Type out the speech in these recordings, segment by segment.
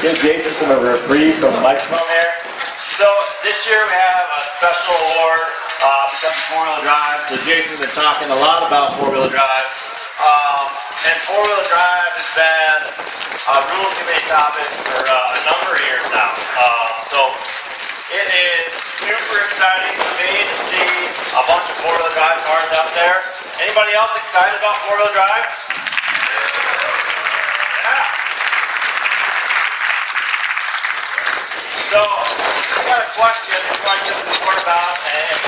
give Jason some of a reprieve from the microphone here. So this year we have a special award because of four-wheel drive. So Jason's been talking a lot about four-wheel drive. And four-wheel drive has been a rules committee topic for a number of years now. So it is super exciting for me to see a bunch of four-wheel drive cars out there. Anybody else excited about four-wheel drive? Yeah. So I got a question I just want to give the support about and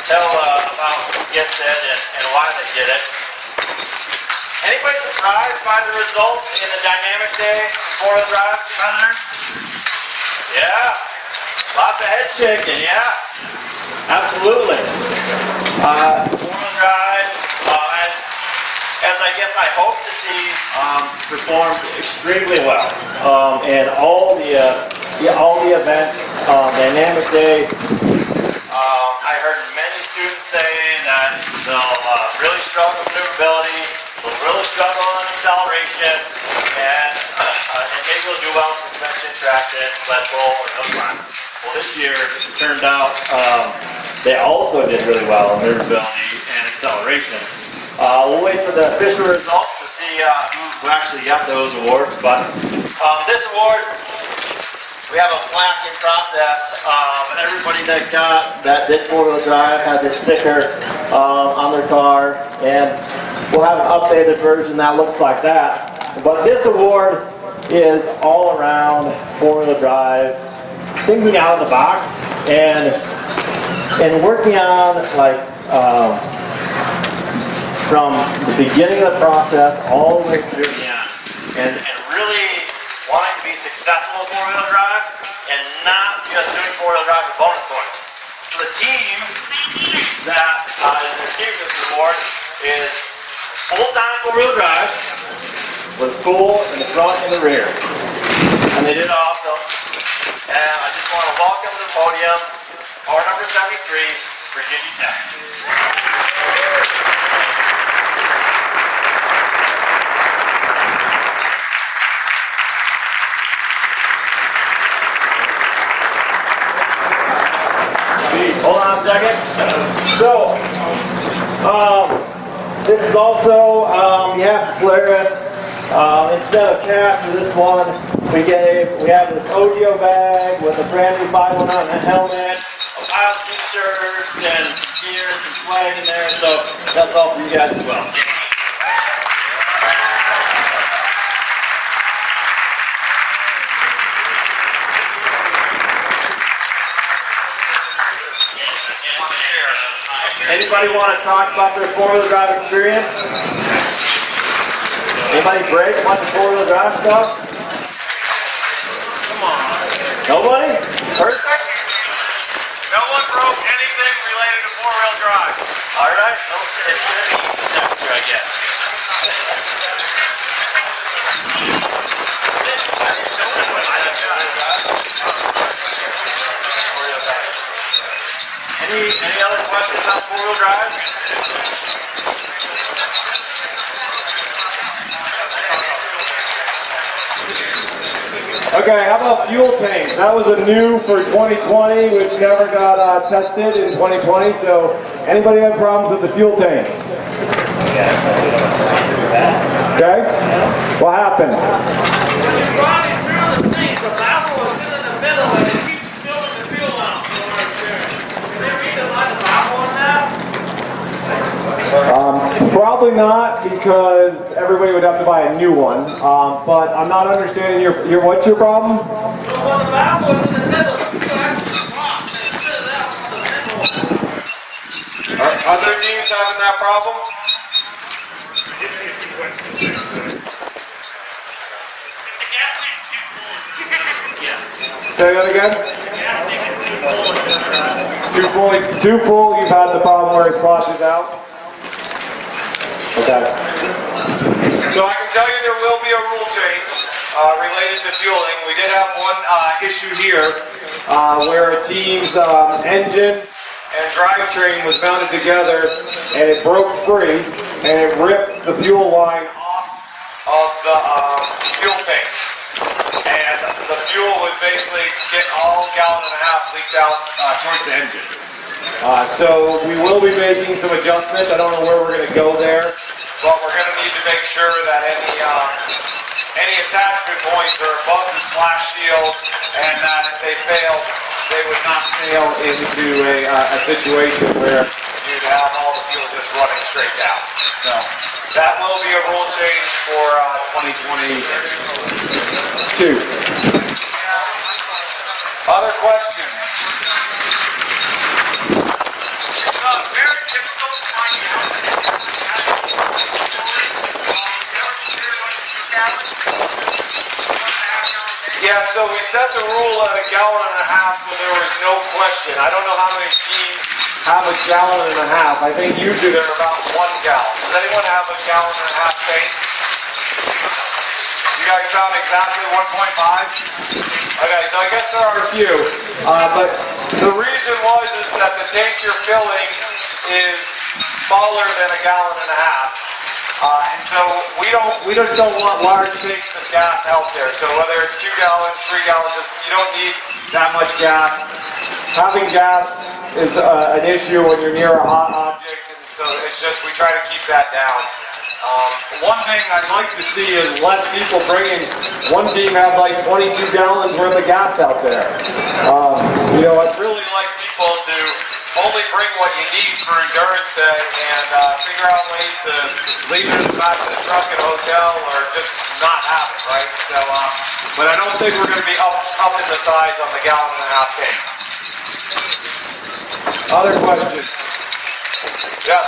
tell about who gets it and why they get it. Anybody surprised by the results in the dynamic day four-wheel drive competitors? Yeah. Lots of head shaking, yeah. Absolutely. Four-wheel drive, as I guess I hope to see, performed extremely well. And all the events, dynamic day. I heard many students say that they'll really struggle with maneuverability, they'll really struggle on acceleration, and maybe they'll do well in suspension, traction, sled pull, or no climb. Well, this year it turned out they also did really well in maneuverability and acceleration. We'll wait for the official results to see who actually got those awards. But this award, we have a plaque in process. Everybody that did four-wheel drive had this sticker on their car, and we'll have an updated version that looks like that. But this award is all around four-wheel drive, thinking out of the box, and working on like from the beginning of the process all the way through the end, and really wanting to be successful with four-wheel drive and not just doing four-wheel drive with bonus points. So the team that is receiving this award is full-time four-wheel drive with school in the front and the rear, and they did awesome. And I just want to welcome to the podium car number 73, Virginia Tech. Hold on a second. So, this is also behalf of Polaris. Instead of cash for this one, we have this audio bag with a brand new 519 and a helmet, a pile of t-shirts, and some gear, some swag in there. So that's all for you guys as well. Anybody want to talk about their four-wheel drive experience? Anybody break a bunch of four-wheel drive stuff? Come on. Nobody? Perfect? No one broke anything related to four-wheel drive. All right. It's going to be easy next year, I guess. Any other questions on four-wheel drive? Okay, how about fuel tanks? That was a new for 2020, which never got tested in 2020. So, anybody have problems with the fuel tanks? Okay? What happened? When you're driving through the thing, the valve was sitting in the middle and it keeps spilling the fuel out. Can they read the line of valve on that? Probably not, because everybody would have to buy a new one. But I'm not understanding what's your problem? So when the valve was in the middle, the fuel actually swapped and spit it out from the middle. Are other teams having that problem? Say that again? Too full, you've had the problem where it sloshes out? Okay. So I can tell you there will be a rule change related to fueling. We did have one issue here where a team's engine and drivetrain was mounted together and it broke free and it ripped the fuel line off of the fuel tank. And the basically get all gallon and a half leaked out towards the engine. So we will be making some adjustments. I don't know where we're going to go there. But we're going to need to make sure that any attachment points are above the splash shield, and that if they fail, they would not fail into a situation where you'd have all the fuel just running straight down. So that will be a rule change for 2022. Other questions? Very difficult to find out. Yeah, so we set the rule at a gallon and a half, so there was no question. I don't know how many teams have a gallon and a half. I think usually they're about 1 gallon. Does anyone have a gallon and a half tank? You guys found exactly 1.5? Okay, so I guess there are a few. But the reason is that the tank you're filling is smaller than a gallon and a half. And so we just don't want large tanks of gas out there. So whether it's 2 gallons, 3 gallons, you don't need that much gas. Having gas is an issue when you're near a hot object, and so it's just we try to keep that down. One thing I'd like to see is less people bringing. One team had like 22 gallons worth of gas out there. You know, I'd really like people to only bring what you need for endurance day and figure out ways to leave it in the back of the truck at a hotel or just not have it, right? So, but I don't think we're going to be up in the size on the gallon and a half tank. Other questions? Yes.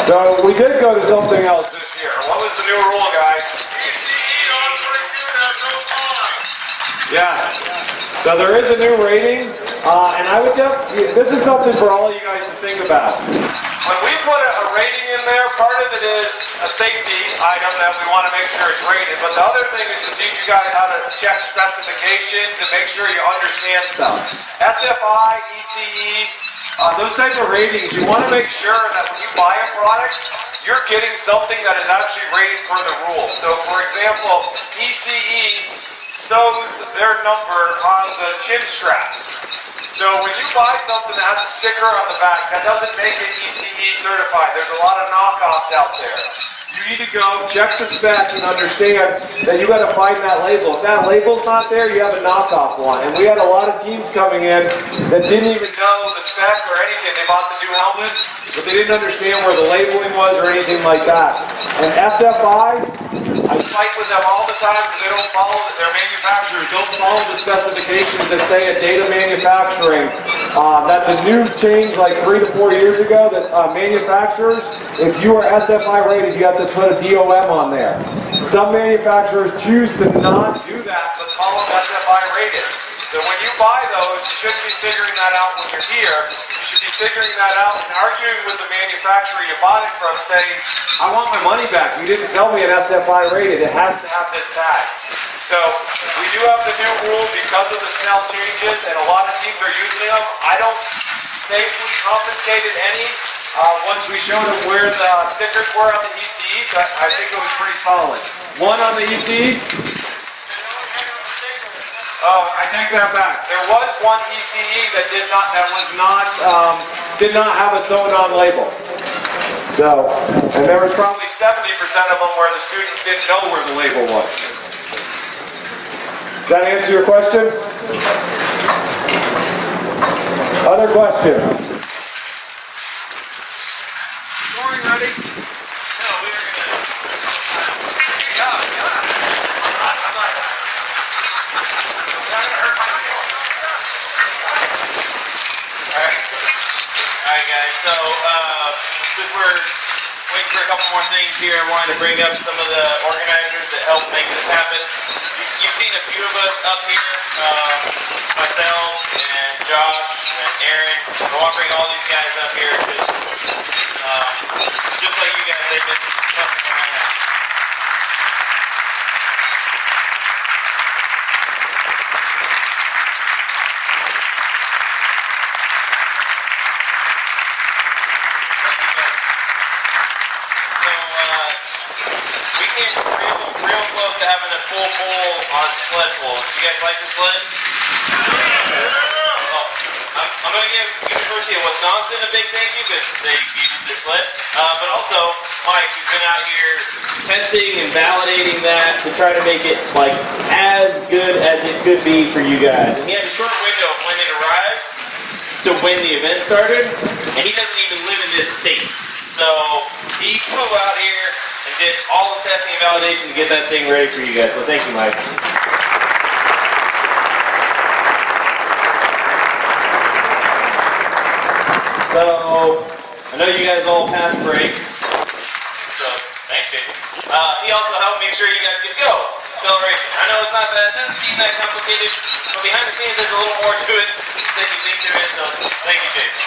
So we did go to something else this year. What was the new rule, guys? Yes. So there is a new rating, and I would this is something for all you guys to think about. When we put a rating in there, part of it is a safety item that we want to make sure it's rated, but the other thing is to teach you guys how to check specifications and make sure you understand stuff. SFI, ECE, those type of ratings, you want to make sure that when you buy a product, you're getting something that is actually rated per the rules. So for example, ECE sews their number on the chin strap. So when you buy something that has a sticker on the back, that doesn't make it ECE certified. There's a lot of knockoffs out there. You need to go check the spec and understand that you got to find that label. If that label's not there, you have a knockoff one. And we had a lot of teams coming in that didn't even know the spec or anything. They bought the new helmets, but they didn't understand where the labeling was or anything like that. And SFI, I fight with them all the time because they don't follow, their manufacturers don't follow the specifications that say a date of manufacturing. That's a new change like 3 to 4 years ago that manufacturers, if you are SFI rated, you have to put a DOM on there. Some manufacturers choose to not do that, but call them SFI rated. So when you buy those, you shouldn't be figuring that out when you're here. You should be figuring that out and arguing with the manufacturer you bought it from, saying, I want my money back. You didn't sell me an SFI rated. It has to have this tag. So we do have the new rule because of the Snell changes, and a lot of teams are using them. I don't think we confiscated any. Once we showed them where the stickers were on the ECE, I think it was pretty solid. One on the ECE. Oh, I take that back. There was one ECE that did not have a sewn-on label. So, and there was probably 70% of them where the students didn't know where the label was. Does that answer your question? Other questions? Scoring ready? No, we are going to... Alright guys, so since we're waiting for a couple more things here, I wanted to bring up some of the organizers that helped make this happen. You've seen a few of us up here, myself and Josh and Aaron. I want to bring all these guys up here because just like you guys, they've been helping around out. close to having a full pull on sled pull. Do you guys like the sled? Oh, I'm going to give University of Wisconsin a big thank you because they gave us their sled. But also Mike, who's been out here testing and validating that to try to make it like as good as it could be for you guys. And he had a short window of when it arrived to when the event started, and he doesn't even live in this state. So he flew out here and did all the testing and validation to get that thing ready for you guys. So thank you, Mike. So I know you guys all passed break. So thanks, Jason. He also helped make sure you guys could go. Acceleration. I know it's not that, it doesn't seem that complicated, but behind the scenes there's a little more to it than you think there is. So thank you, Jason.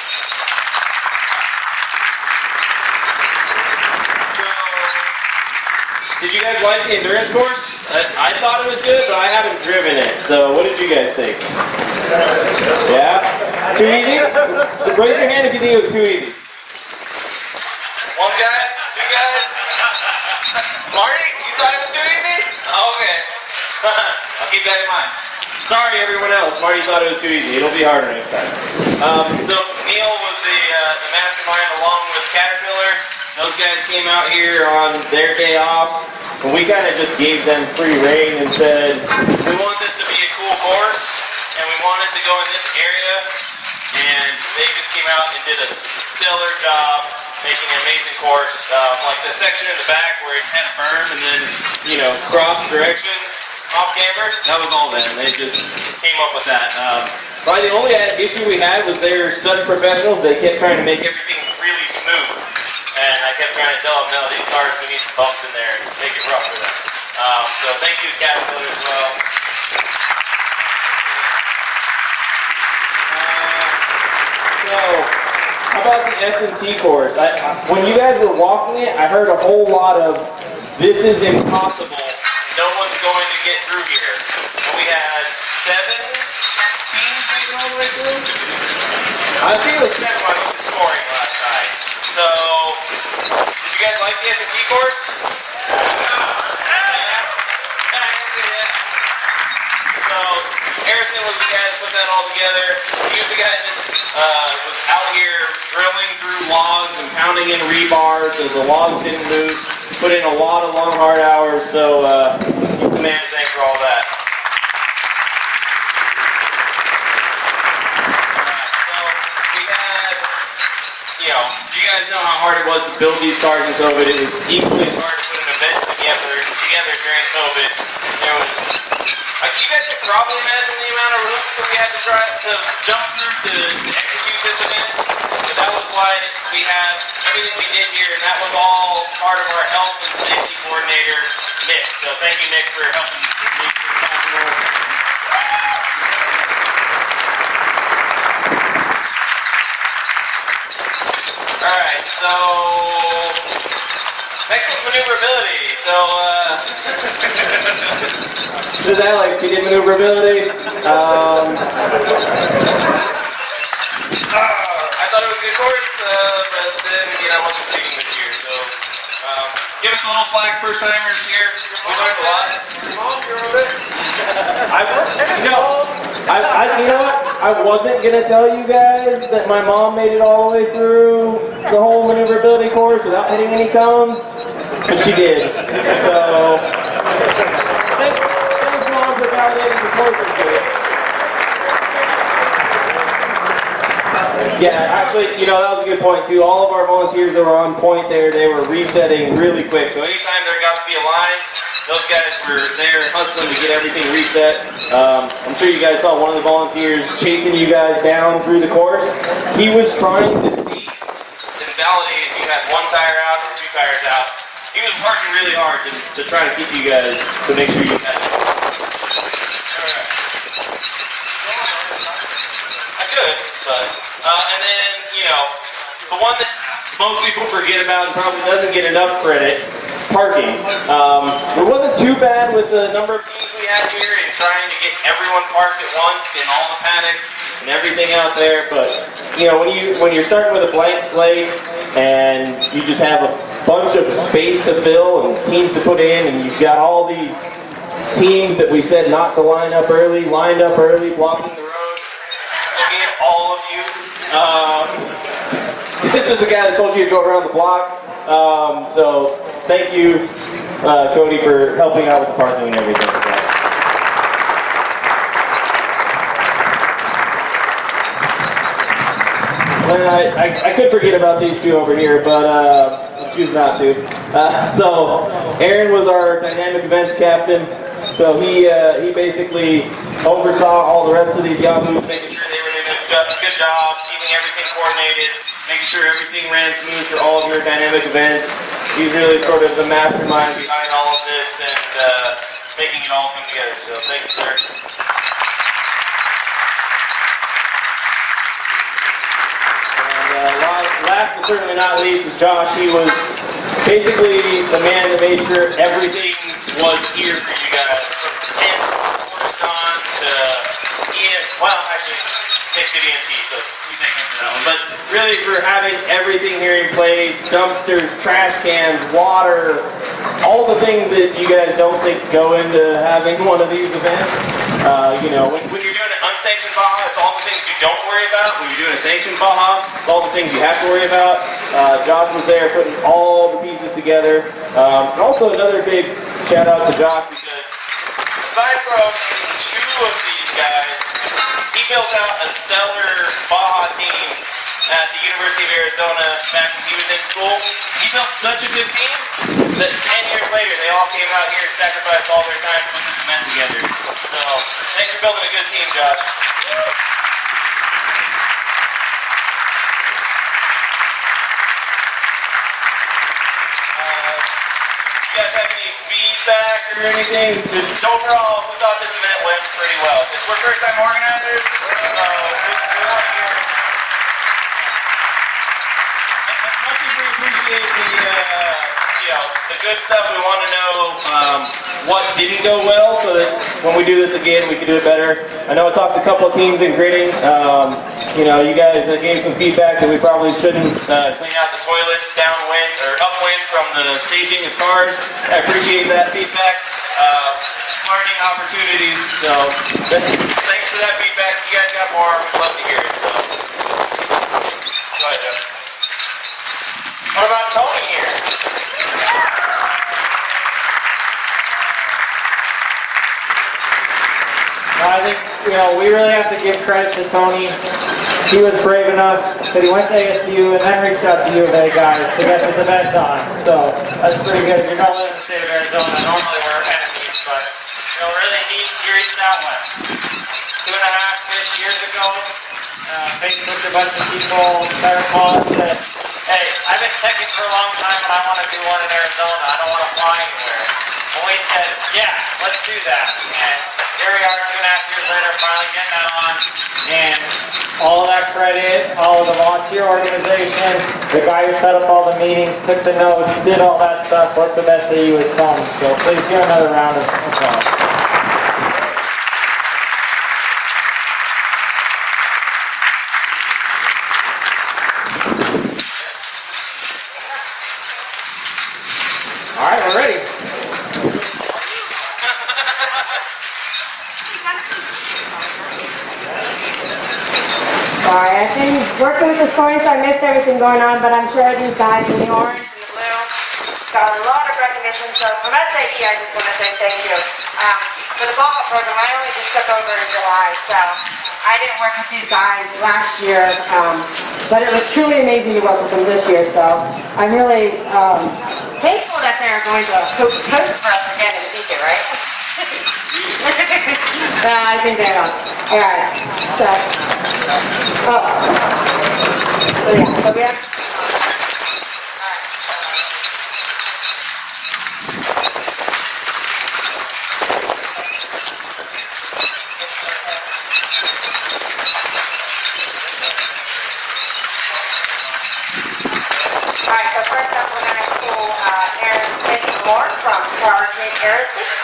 Did you guys like the endurance course? I thought it was good, but I haven't driven it. So what did you guys think? Yeah? Too easy? Raise your hand if you think it was too easy. One guy? Two guys? Marty, you thought it was too easy? Oh, okay. I'll keep that in mind. Sorry, everyone else. Marty thought it was too easy. It'll be harder next time. So Neil was the mastermind along with Caterpillar. Those guys came out here on their day off, and we kind of just gave them free rein and said, we want this to be a cool course, and we want it to go in this area, and they just came out and did a stellar job making an amazing course. Like the section in the back where it had a berm and then, you know, cross directions off camber, that was all them. They just came up with that. Probably the only issue we had was they're such professionals, they kept trying to make everything really smooth. And I kept trying to tell them, no, these cars, we need some bumps in there and make it rough for them. So thank you to Caterpillar as well. So, how about the S&T course? When you guys were walking it, I heard a whole lot of, this is impossible. No one's going to get through here. And we had 7 teams making all the way through? I think it was 7 when I looked at scoring last night. So, did you guys like the S&T course? So, Harrison was the guy that put that all together. He was the guy that was out here drilling through logs and pounding in rebar so the logs didn't move. Put in a lot of long, hard hours, so he's the man to thank for all that. You know, you guys know how hard it was to build these cars in COVID. It was equally as hard to put an event together during COVID. There was, like, you guys could probably imagine the amount of hoops that we had to try to jump through to execute this event. But that was why we had everything we did here, and that was all part of our health and safety coordinator, Nick. So thank you, Nick, for helping make this possible. Alright, so next one's maneuverability. So this is Alex, he did maneuverability. I thought it was a good course, but then again I wasn't competing this year, so give us a little slack, first timers here. We learned a lot. You know what? I wasn't going to tell you guys that my mom made it all the way through the whole maneuverability course without hitting any cones, but she did. So, thanks Mom for validating the course is good. Yeah, actually, you know, that was a good point too. All of our volunteers that were on point there, they were resetting really quick. So anytime there got to be a line, those guys were there hustling to get everything reset. I'm sure you guys saw one of the volunteers chasing you guys down through the course. He was trying to see and validate if you had 1 tire out or 2 tires out. He was working really hard to try to keep you guys, to make sure you had it. Alright. I could, but, and then, you know, the one that most people forget about and probably doesn't get enough credit, parking. It wasn't too bad with the number of teams we had here and trying to get everyone parked at once in all the paddocks and everything out there. But you know, when you're starting with a blank slate, and you just have a bunch of space to fill and teams to put in, and you've got all these teams that we said not to line up early, lined up early, blocking the road. Looking at all of you. This is the guy that told you to go around the block. So thank you, Cody, for helping out with the parking and everything. So. I could forget about these two over here, but I choose not to. So Aaron was our dynamic events captain. So he basically oversaw all the rest of these Yahoos, making sure they were doing a good job, keeping everything coordinated, making sure everything ran smooth for all of your dynamic events. He's really sort of the mastermind behind all of this and making it all come together. So thank you, sir. Last but certainly not least is Josh. He was basically the man that made sure everything was here for you guys. From tents, cons to well, actually, Nick did ENT, so you thank him for that one. But really for having everything here in place, dumpsters, trash cans, water, all the things that you guys don't think go into having one of these events. You know, when you're doing an unsanctioned Baja, it's all the things you don't worry about. When you're doing a sanctioned Baja, it's all the things you have to worry about. Josh was there putting all the pieces together. And also another big shout out to Josh because aside from two of these guys, he built out a stellar Baja team at the University of Arizona back when he was in school. He built such a good team that 10 years later they all came out here and sacrificed all their time to put this event together. So thanks for building a good team, Josh. You guys have any feedback or anything? Overall, we thought this event went pretty well. Because we're first-time organizers, so we want to hear. As much as we appreciate the good stuff, we want to know what didn't go well, so that when we do this again, we can do it better. I know I talked to a couple of teams in gritting. You know, you guys gave some feedback that we probably shouldn't clean out the toilets downwind or upwind from the staging of cars. I appreciate that feedback. Learning opportunities. So thanks for that feedback. If you guys got more, we'd love to hear it. So go ahead, Jeff. What about Tony here? I think, you know, we really have to give credit to Tony. He was brave enough that he went to ASU and then reached out to U of A guys to get this event done. So that's pretty good. You're not living in the state of Arizona. Normally we're enemies, but really he reached out when 2.5-ish years ago. Facebooked a bunch of people, started calling, said, hey, I've been teching for a long time and I want to do one in Arizona. I don't want to fly anywhere. And we said, yeah, let's do that. And here we are 2.5 years later, finally getting that on. and all of that credit, all of the volunteer organization, the guy who set up all the meetings, took the notes, did all that stuff, worked with SAE with Tony. So please give another round of applause. All right, we're ready. Sorry, I've been working with this morning, so I missed everything going on, but I'm sure these guys in the orange and the blue got a lot of recognition. So from SAE, I just want to say thank you. For the Baja program, I only just took over in July, so I didn't work with these guys last year, but it was truly amazing to work with them this year. So I'm really thankful that they're going to coach for us again in the future, right? I think they are. All right. So yeah. So we have. All right. So first up, we're going to pull Aaron Smith-Moore from Sergeant Aerospace.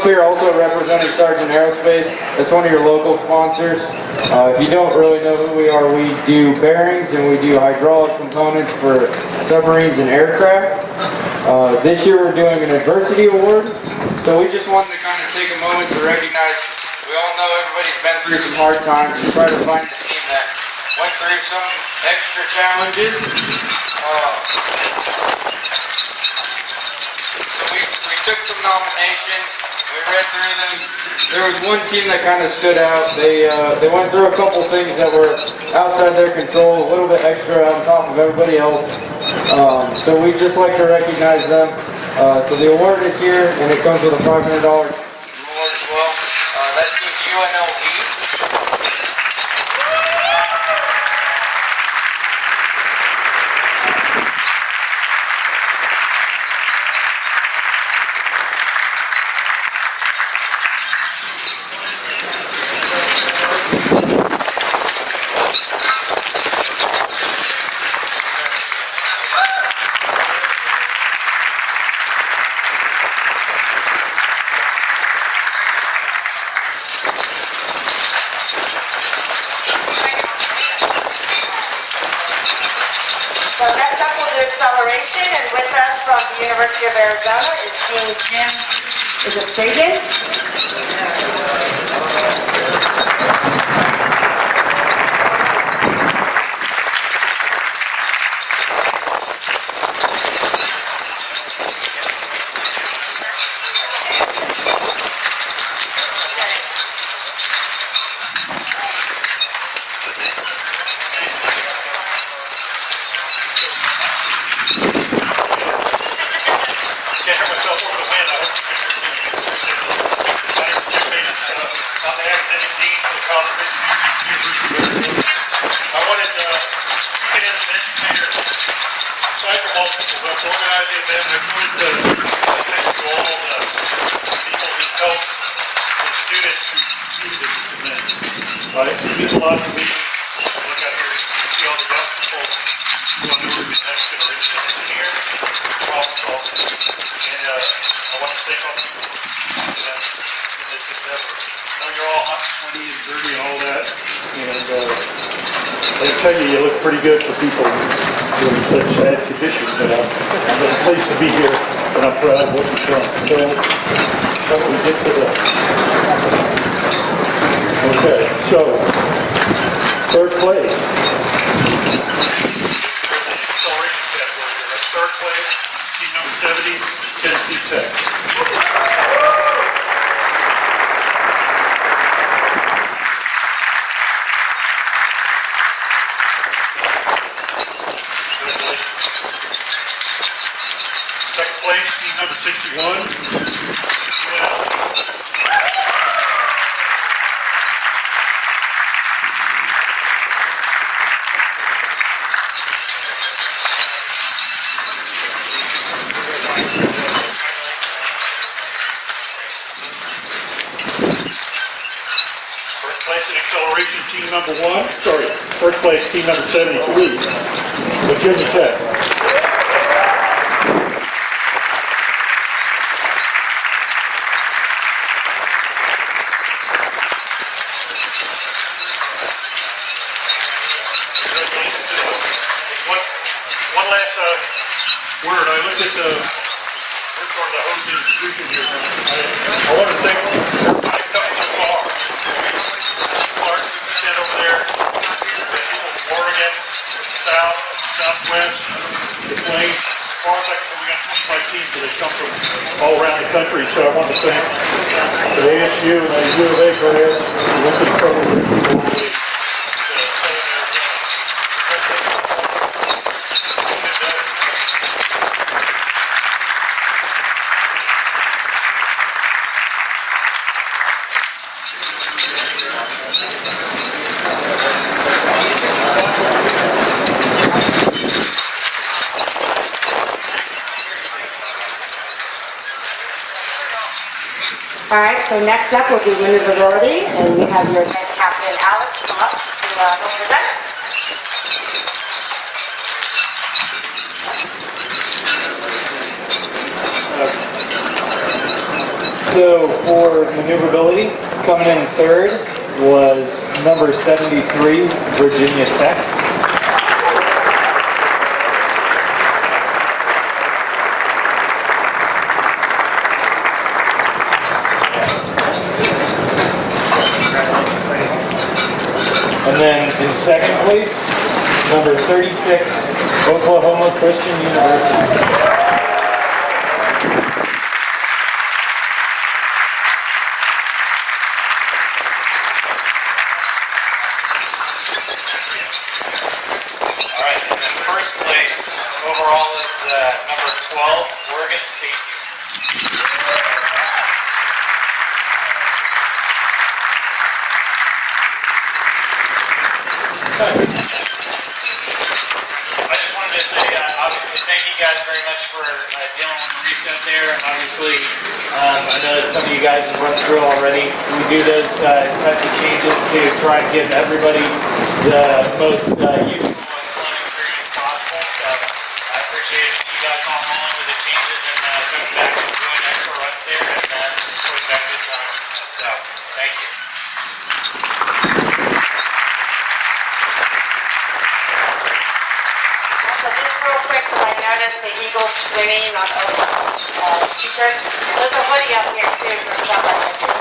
here also representing Sargent Aerospace. That's one of your local sponsors. If you don't really know who we are, we do bearings and we do hydraulic components for submarines and aircraft. This year we're doing an adversity award. So we just wanted to kind of take a moment to recognize, we all know everybody's been through some hard times, and try to find the team that went through some extra challenges. So we took some nominations, we read through them. There was one team that kind of stood out. They went through a couple things that were outside their control, a little bit extra on top of everybody else. So we just like to recognize them. So the award is here, and it comes with a $500 reward as well. That team's UNLV. So next up we'll do acceleration, and with us from the University of Arizona is Team Jim, is it Sagans? Can't hear myself over the wind. I hope you can hear me. My name is Jim Bates. I'm the academic dean for the College of Engineering. I wanted to speak in as an educator, aside from all people who helped organize the event. I wanted to say thank you to all the people who helped the students who completed this event. It means a lot to me. I look out here and see all the young people who are new to the next generation of engineers, problem solvers. And I want to thank all the people in this endeavor. I know you're all hot, sweaty, and dirty and all that. And I can tell you, you look pretty good for people who are in such sad conditions. But I'm really pleased to be here, and I'm proud of what you've done. So, how do we get to the... Okay, so, third place. Acceleration category here. That's third place, team number 70, Tennessee Tech. Congratulations. Second place, team number 61, acceleration team number 1, first place team number 73, Virginia Tech. Congratulations to them. One last word. I looked at we're sort of the host institution here. I want to thank my company so far. Over there, people from Oregon, from the south, southwest, the plains. As far as I can tell, we got 25 teams that have come from all around the country. So I want to thank the ASU and the U of A players who went to the program. All right, so next up will be maneuverability, and we have your event captain Alex come up to help present. So for maneuverability, coming in third was number 73, Virginia Tech. And then in second place, number 36, Oklahoma Christian University. First place overall is number 12, Oregon State University. I just wanted to say, obviously, thank you guys very much for dealing with the reset there. And obviously, I know that some of you guys have run through already. We do those types of changes to try and give everybody the most useful appreciate you guys all rolling with the changes and coming back and doing extra runs there and putting back good times. So, thank you. Also, just real quick, because I noticed the Eagles swinging on Oak's t-shirt. There's a hoodie up here too for stuff like that.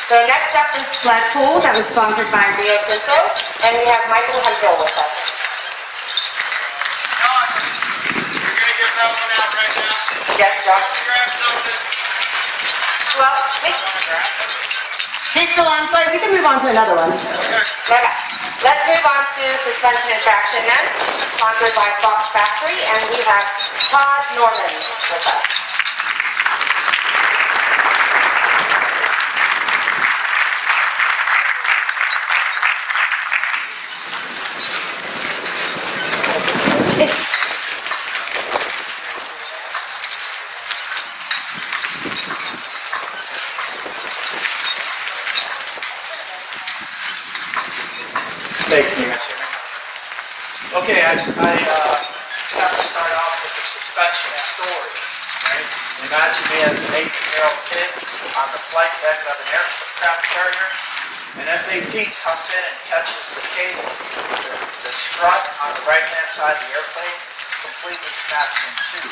So next up is sled pool that was sponsored by Rio Tinto, and we have Michael Hemphill with us. Josh, you're going to give that one out right now? Yes, Josh. Grab something. Well, he's still on site. We can move on to another one. Okay. Let's move on to suspension and traction then, sponsored by Fox Factory, and we have Todd Norman with us. Thank you. Okay, I have to start off with the suspension story, right? Imagine me as an 18-year-old kid on the flight deck of an aircraft carrier. An F-18 comes in and catches the cable. The strut on the right-hand side of the airplane completely snaps in two,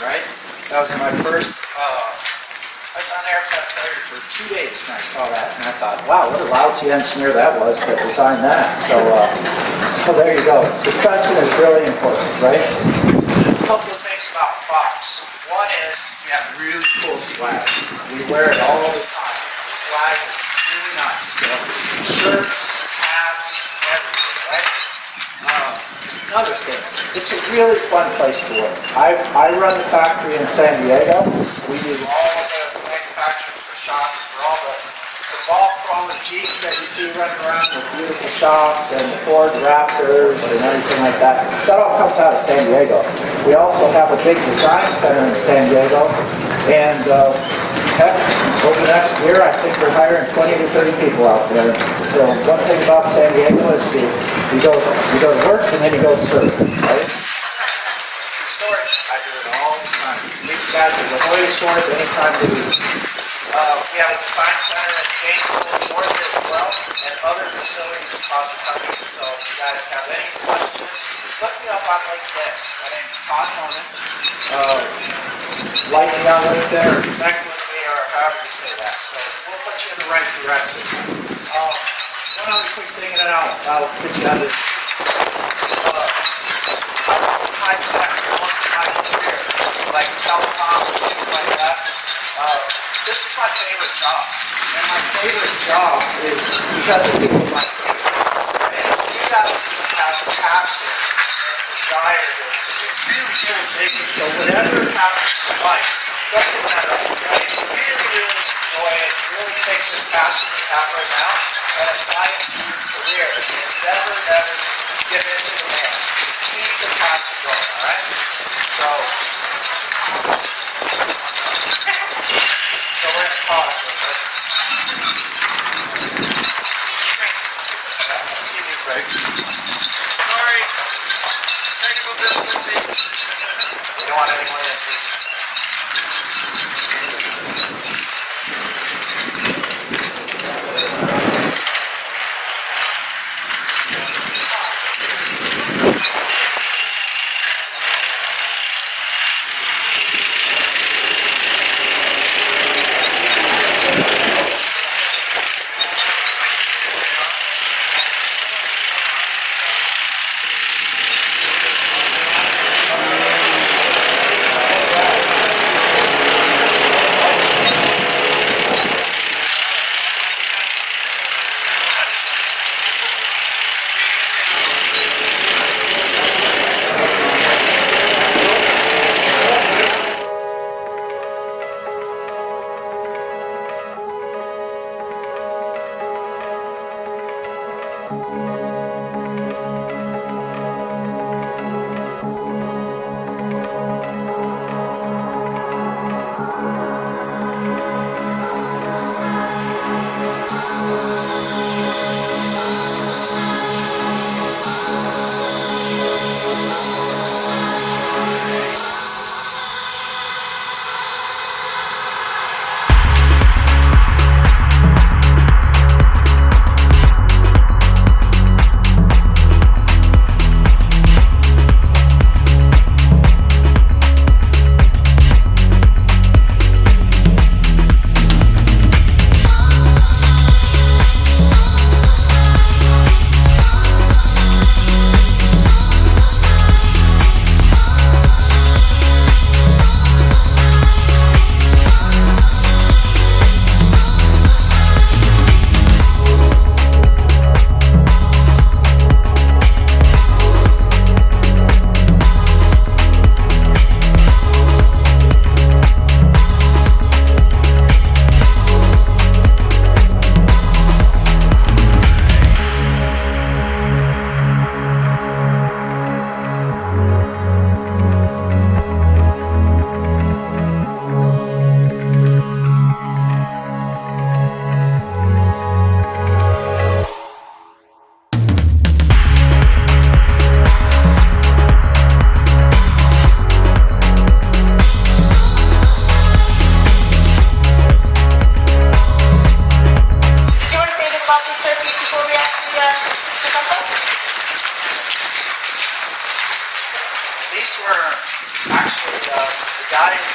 right? That was my first, I was on an aircraft carrier for 2 days and I saw that and I thought, wow, what a lousy engineer that was that designed that. So there you go. Suspension is really important, right? A couple of things about Fox. One is we have really cool swag. We wear it all the time. Swag is really nice. So, shirts, hats, everything, right? Another thing, it's a really fun place to work. I run the factory in San Diego. We do all the manufacturing for shocks for all the bulk for all the Jeeps that you see running around with beautiful shocks and the Ford Raptors and everything like that. That all comes out of San Diego. We also have a big design center in San Diego, and heck, over the next year, I think we're hiring 20 to 30 people out there. So one thing about San Diego is you go to work and then you go surf, right? Stores, I do it all the time. Meet you guys at the Hoya stores anytime of the week. We have a design center in Gainesville, Georgia as well, and other facilities across the country. So if you guys have any questions, look me up on LinkedIn. My name's Todd Norman. Like me on LinkedIn or connect with me or however you say that. So we'll put you in the right direction. One other quick thing, and then I'll put you on this. High tech most of my career, like telecom and things like that. This is my favorite job. And my favorite job is because of people like you. And you guys have a passion and desire to really make it so whatever happens in life, doesn't matter, right? Really enjoy it, really take this passion you have right now and apply it to your career. And never give in to the man. Keep the passion going, alright? So we're going to pause for a bit. TV break.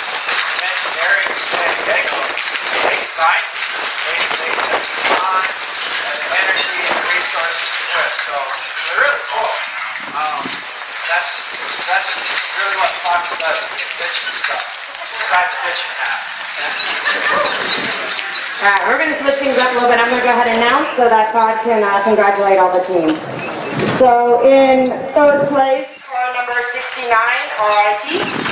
mentioned area in San Diego, they designed these. They took the time and the energy and the resources to do it. So they're really cool. That's really what Fox does, pitching stuff. Besides pitching hats. All right, we're going to switch things up a little bit. I'm going to go ahead and announce so that Todd can congratulate all the teams. So in third place, car number 69, RIT.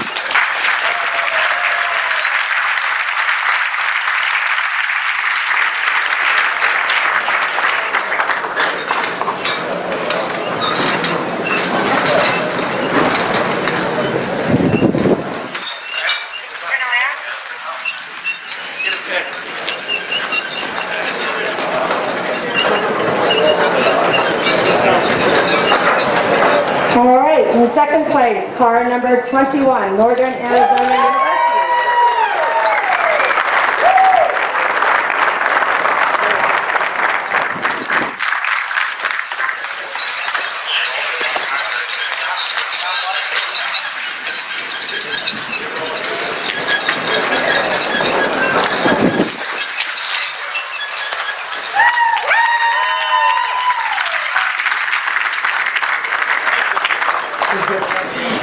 All right, in second place, car number 21, Northern Arizona University.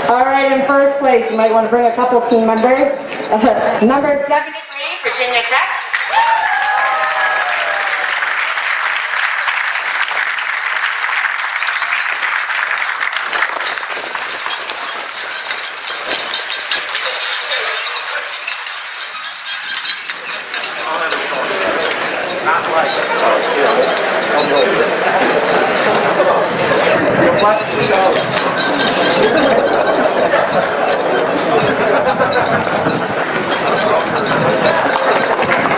All right, in first place, you might want to bring a couple team members. Number 73, Virginia Tech.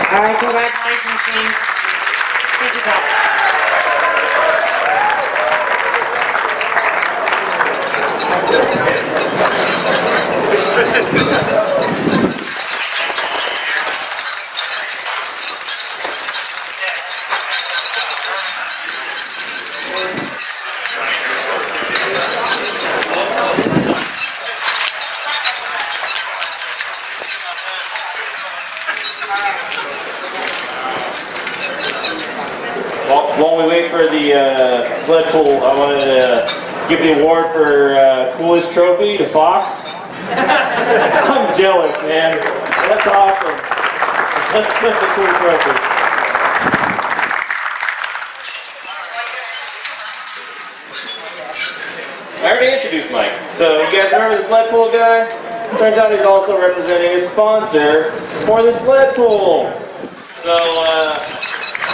All right, congratulations, team. Thank you, guys. While we wait for the sled pull, I wanted to give the award for coolest trophy to Fox. I'm jealous, man. That's awesome. That's such a cool trophy. I already introduced Mike. So you guys remember the sled pull guy? Turns out he's also representing a sponsor for the sled pull. So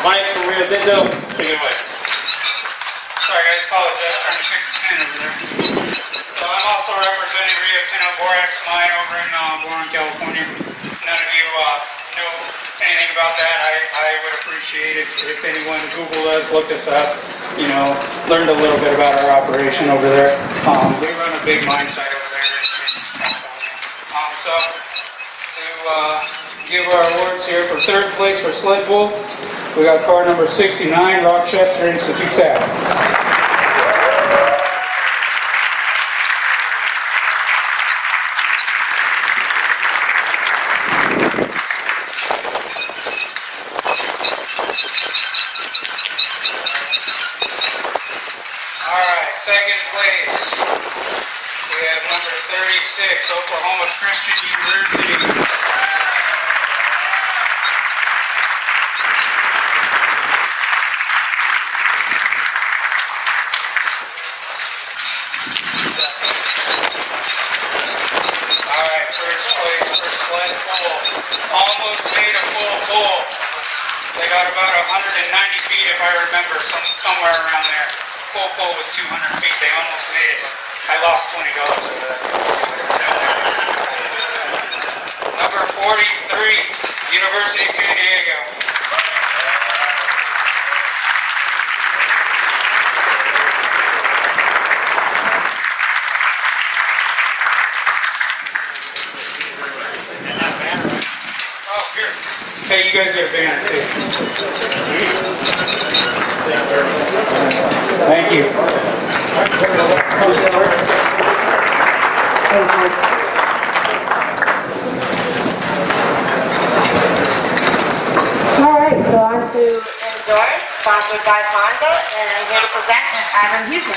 Mike from Rio Tinto, take it away. Sorry guys, apologize, trying to fix the tent over there. So I'm also representing Rio Tinto Borax Mine over in Boron, California. None of you know anything about that. I would appreciate it if anyone Googled us, looked us up, you know, learned a little bit about our operation over there. We run a big mine site over there in California. So to give our awards here for third place for sled pull, we got car number 69, Rochester Institute Tech. Alright, second place, we have number 36, Oklahoma Christian University. Alright, first place for sled pull. Almost made a full pull. They got about 190 feet if I remember, somewhere around there. Full pull was 200 feet. They almost made it. I lost $20 over that. Number 43, University of San Diego. Hey, you guys get a banner too. Thank you. to Endurance, sponsored by Honda, and here to present is Adam Houston.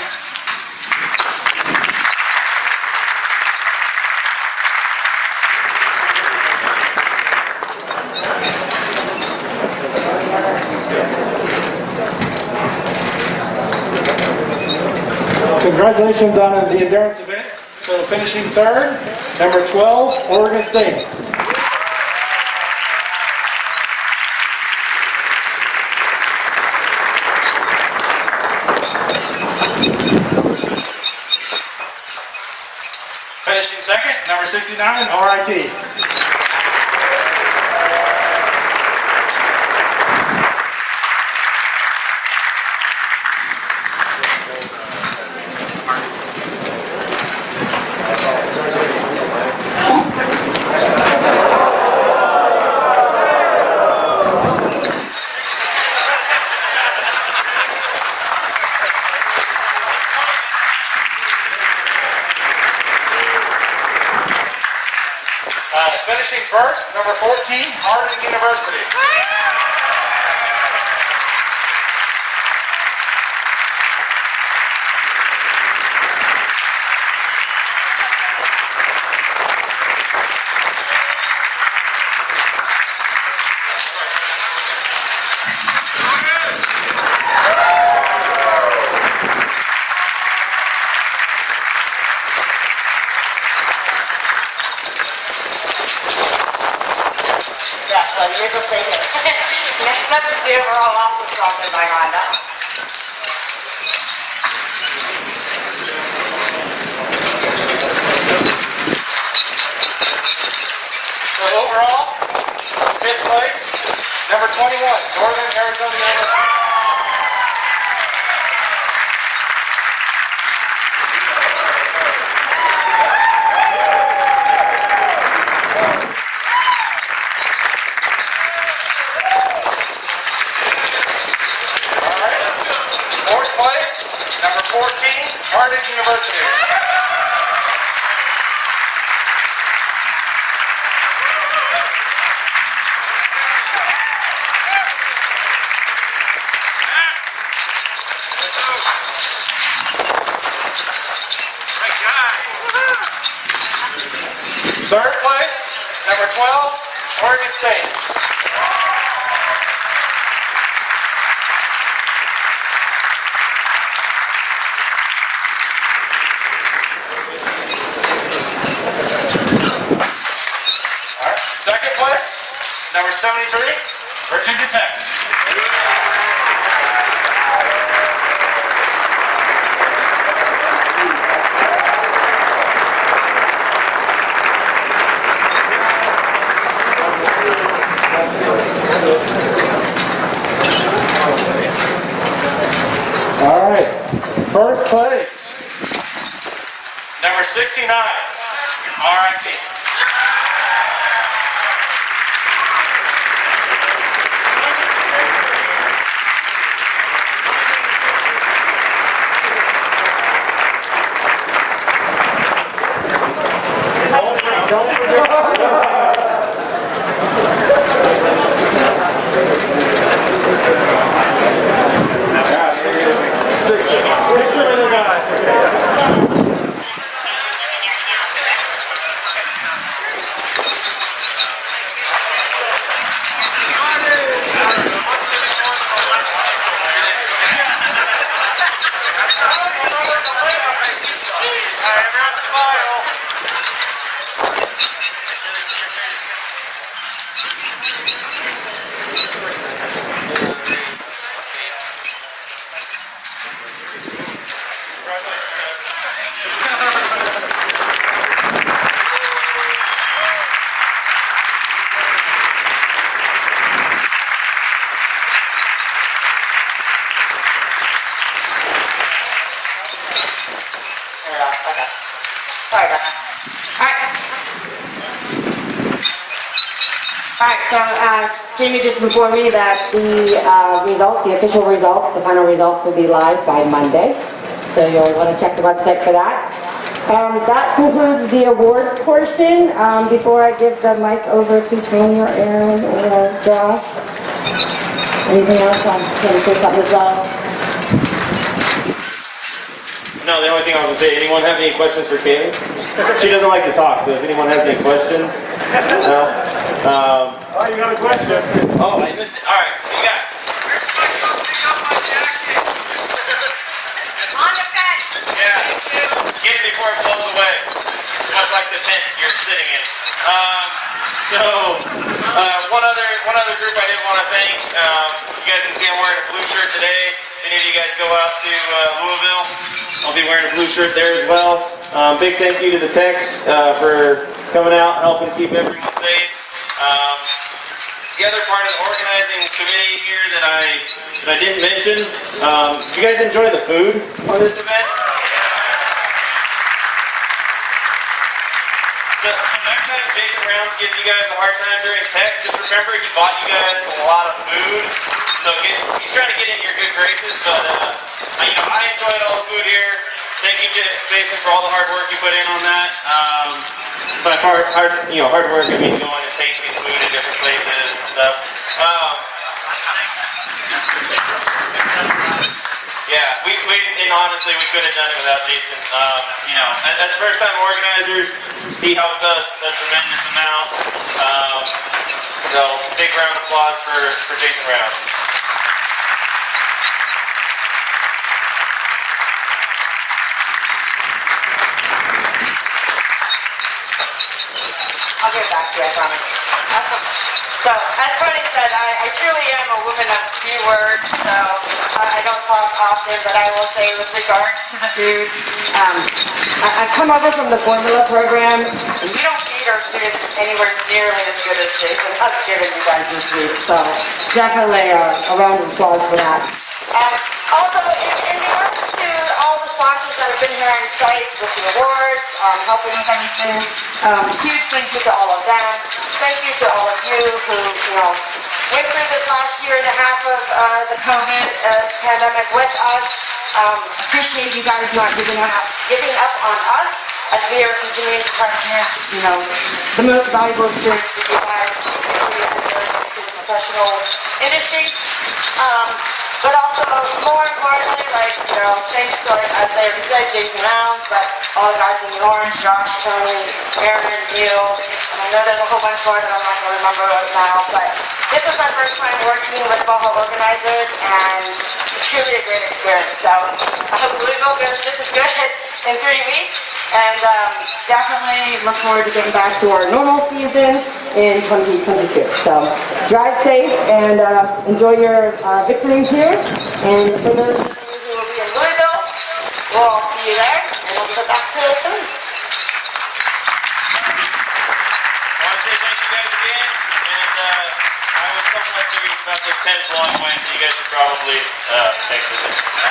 Congratulations on the endurance event. So finishing third, number 12, Oregon State. Finishing second, number 69, RIT. Finishing first, number 14, Harding University. So yours will stay here. Next up is the overall, also sponsored by Honda. So overall, 5th place, number 21, Northern Arizona University. Number 14, Harding University. Third place, number 12, Oregon State. Second place, number 73, Virginia Tech. All right, first place, number 69, RIT. Sorry about that. Alright, so Jamie just informed me that the results, the official results, the final results will be live by Monday. So you'll want to check the website for that. That concludes the awards portion. Before I give the mic over to Tony or Aaron or Josh. Anything else? I'm going to say something as well. No, the only thing I was going to say, anyone have any questions for Kaylee? She doesn't like to talk, so if anyone has any questions, no. Oh, you got a question? Oh, I missed it. All right, what you got? On the fence. Yeah, get it before it blows away. Much like the tent you're sitting in. One other group I did want to thank. You guys can see I'm wearing a blue shirt today. If any of you guys go out to Louisville, I'll be wearing a blue shirt there as well. Big thank you to the techs for coming out, helping keep everyone safe. The other part of the organizing committee here that I didn't mention, did you guys enjoy the food on this event? So next time Jason Rounds gives you guys a hard time during tech, just remember he bought you guys a lot of food. So he's trying to get into your good graces, but I enjoyed all the food here. Thank you, Jason, for all the hard work you put in on that. By hard work, I mean going and tasting food in different places and stuff. Yeah, and honestly, we couldn't have done it without Jason. As first-time organizers, he helped us a tremendous amount. So, big round of applause for Jason Rounds. I'll get back to you, I promise. So, as Tony said, I truly am a woman of few words, so I don't talk often, but I will say with regards to the food, I've come over from the formula program, and we don't feed our students anywhere nearly as good as Jason has given you guys this week, so definitely a round of applause for that. Also, in regards to all the sponsors that have been here on site with the awards, helping with everything, huge thank you to all of them. Thank you to all of you who, went through this last year and a half of the COVID pandemic with us. Appreciate you guys not giving up on us as we are continuing to try to give, the most valuable experience for you guys into the professional industry. But also, more importantly, thanks to, as they already said, Jason Rounds, but all the guys in the orange, Josh, Tony, Aaron, Neil, and I know there's a whole bunch more that I'm not going to remember right now, but this was my first time working with Baja organizers, and it's truly a great experience. So I hope Louisville goes just as good in 3 weeks, and definitely look forward to getting back to our normal season in 2022. So drive safe and enjoy your victories here. And for those of you who will be in Louisville, we'll all see you there. And I'll go back to Tony. I want to say thank you guys again. And I was somewhat serious about this 10 blowing away, so you guys should probably exit it.